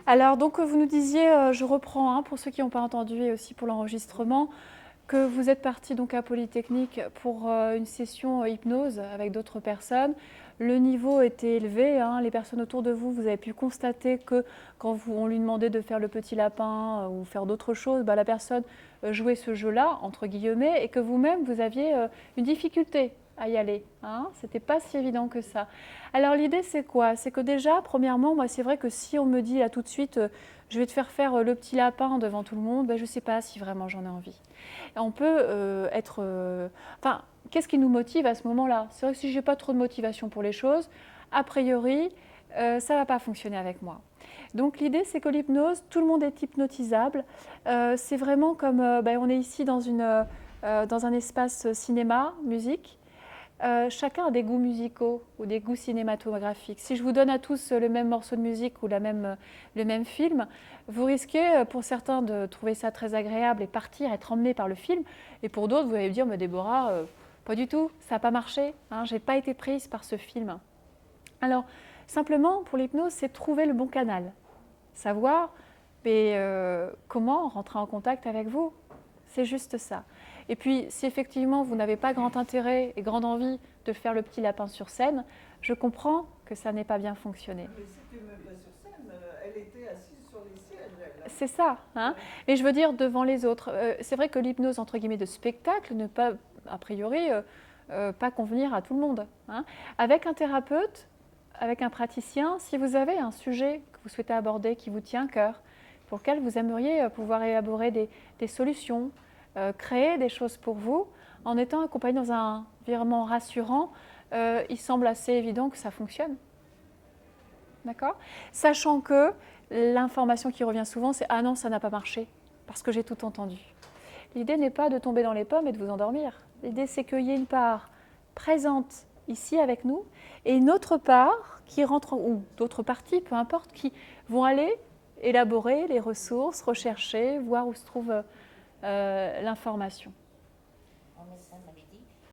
Alors, donc, vous nous disiez, je reprends, hein, pour ceux qui n'ont pas entendu et aussi pour l'enregistrement, que vous êtes parti donc à Polytechnique pour une session hypnose avec d'autres personnes. Le niveau était élevé, hein, les personnes autour de vous, vous avez pu constater que quand on lui demandait de faire le petit lapin ou faire d'autres choses, bah, la personne jouait ce jeu-là, entre guillemets, et que vous-même, vous aviez une difficulté à y aller. Hein, c'était pas si évident que ça. Alors l'idée c'est quoi? C'est que déjà, premièrement, moi c'est vrai que si on me dit là tout de suite, je vais te faire le petit lapin devant tout le monde, ben, je ne sais pas si vraiment j'en ai envie. Et on peut être... Enfin, qu'est-ce qui nous motive à ce moment-là? C'est vrai que si je n'ai pas trop de motivation pour les choses, a priori, ça ne va pas fonctionner avec moi. Donc l'idée c'est que l'hypnose, tout le monde est hypnotisable. C'est vraiment comme, ben, on est ici dans un espace cinéma, musique. Chacun a des goûts musicaux ou des goûts cinématographiques. Si je vous donne à tous le même morceau de musique ou le même film, vous risquez pour certains de trouver ça très agréable et partir, être emmené par le film. Et pour d'autres, vous allez me dire, mais Déborah, pas du tout, ça n'a pas marché, hein, je n'ai pas été prise par ce film. Alors, simplement, pour l'hypnose, c'est trouver le bon canal. Savoir mais, comment rentrer en contact avec vous. C'est juste ça. Et puis, si effectivement vous n'avez pas grand intérêt et grande envie de faire le petit lapin sur scène, je comprends que ça n'ait pas bien fonctionné. Mais c'était même pas sur scène, elle était assise sur les sièges. C'est ça, hein. Mais je veux dire devant les autres. C'est vrai que l'hypnose entre guillemets de spectacle ne peut a priori pas convenir à tout le monde. Hein. Avec un thérapeute, avec un praticien, si vous avez un sujet que vous souhaitez aborder, qui vous tient à cœur, pour lequel vous aimeriez pouvoir élaborer des solutions, créer des choses pour vous, en étant accompagné dans un environnement rassurant, il semble assez évident que ça fonctionne. D'accord? Sachant que l'information qui revient souvent, c'est « Ah non, ça n'a pas marché, parce que j'ai tout entendu ». L'idée n'est pas de tomber dans les pommes et de vous endormir. L'idée, c'est qu'il y ait une part présente ici avec nous et une autre part qui rentre, ou d'autres parties, peu importe, qui vont aller élaborer les ressources, rechercher, voir où se trouve l'information. On met ça,